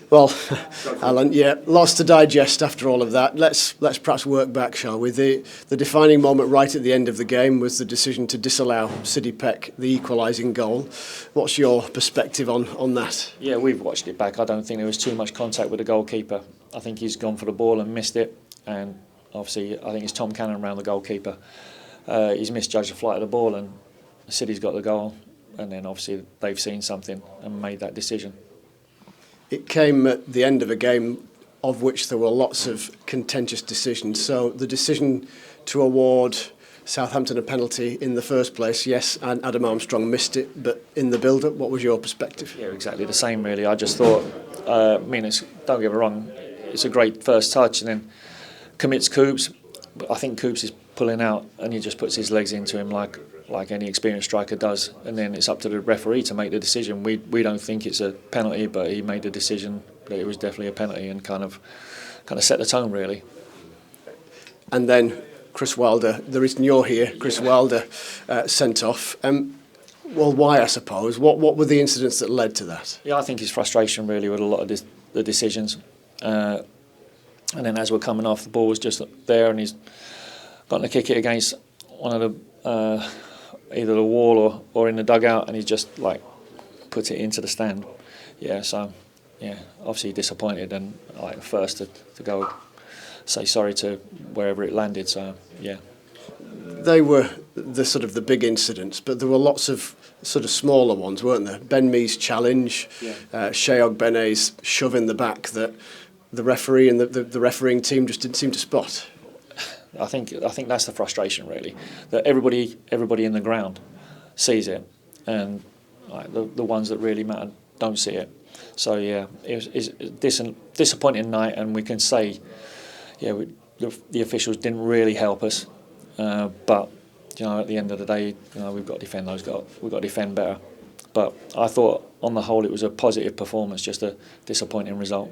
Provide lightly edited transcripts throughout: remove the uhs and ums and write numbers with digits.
Well, Alan, yeah, lots to digest after all of that. Let's perhaps work back, shall we? The defining moment right at the end of the game was the decision to disallow Siddy Peck the equalising goal. What's your perspective on that? Yeah, we've watched it back. I don't think there was too much contact with the goalkeeper. I think he's gone for the ball and missed it, and obviously I think it's Tom Cannon around the goalkeeper. He's misjudged the flight of the ball, and City's got the goal, and then obviously they've seen something and made that decision. It came at the end of a game of which there were lots of contentious decisions. So the decision to award Southampton a penalty in the first place, yes, and Adam Armstrong missed it, but in the build-up, what was your perspective? Yeah, exactly the same really. I just thought, don't get me wrong, it's a great first touch and then commits Coops, but I think Coops is pulling out and he just puts his legs into him like any experienced striker does, and then it's up to the referee to make the decision. We don't think it's a penalty, but he made the decision that it was definitely a penalty and kind of set the tone really. And then Chris Wilder, the reason you're here, Chris Wilder sent off. Well, why, I suppose? What were the incidents that led to that? Yeah, I think his frustration really with a lot of the decisions. And then as we're coming off, the ball was just there and he's gotten to kick it against one of the either the wall or in the dugout, and he just put it into the stand. Yeah, so yeah, obviously disappointed and first to go say sorry to wherever it landed. So yeah, they were the big incidents, but there were lots of sort of smaller ones, weren't there? Ben Mee's challenge, Sheog Bene's shove in the back that the referee and the refereeing team just didn't seem to spot. I think that's the frustration really, that everybody in the ground sees it, and the ones that really matter don't see it. So yeah, it's a disappointing night, and we can say, yeah, the officials didn't really help us, but at the end of the day, we've got to defend we've got to defend better. But I thought on the whole it was a positive performance, just a disappointing result.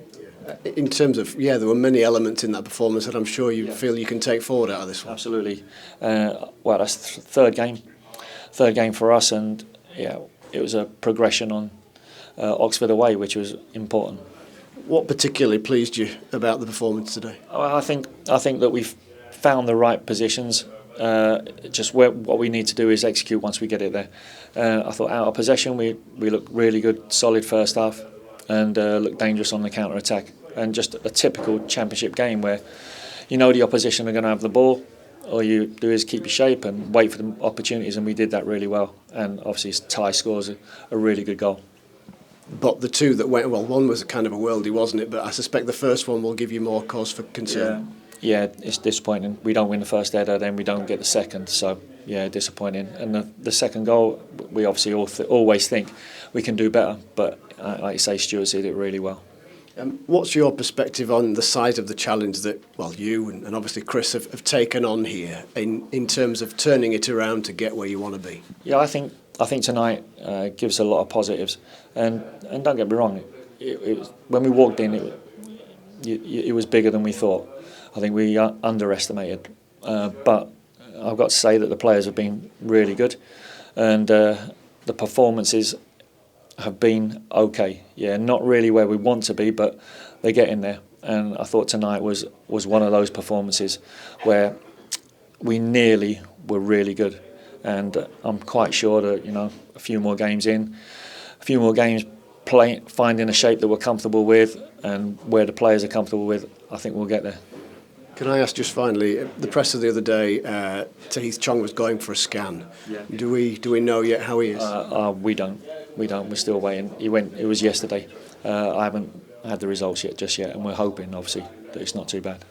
In terms of, there were many elements in that performance that I'm sure you feel you can take forward out of this one. Absolutely. Well, that's the third game for us, and yeah, it was a progression on Oxford away, which was important. What particularly pleased you about the performance today? I think that we've found the right positions. Just what we need to do is execute once we get it there. I thought out of possession we looked really good, solid first half, and looked dangerous on the counter attack. And just a typical championship game where the opposition are going to have the ball, all you do is keep your shape and wait for the opportunities, and we did that really well. And obviously Ty scores a really good goal. But the two that went well, one was kind of a worldie, wasn't it? But I suspect the first one will give you more cause for concern. Yeah, it's disappointing. We don't win the first header, then we don't get the second. So yeah, disappointing. And the second goal, we obviously always think we can do better. But like you say, Stuart did it really well. What's your perspective on the size of the challenge that, you and obviously Chris have taken on here in terms of turning it around to get where you want to be? Yeah, I think tonight gives a lot of positives, and don't get me wrong, it was, when we walked in, it was bigger than we thought. I think we underestimated, but I've got to say that the players have been really good, and the performances have been okay. Yeah, not really where we want to be, but they're getting there. And I thought tonight was one of those performances where we nearly were really good. And I'm quite sure that a few more games in, a few more games finding a shape that we're comfortable with and where the players are comfortable with, I think we'll get there. Can I ask just finally, the presser the other day, Tahith Chong was going for a scan. Yeah. Do we know yet how he is? We don't. We're still waiting. It was yesterday. I haven't had the results just yet, and we're hoping, obviously, that it's not too bad.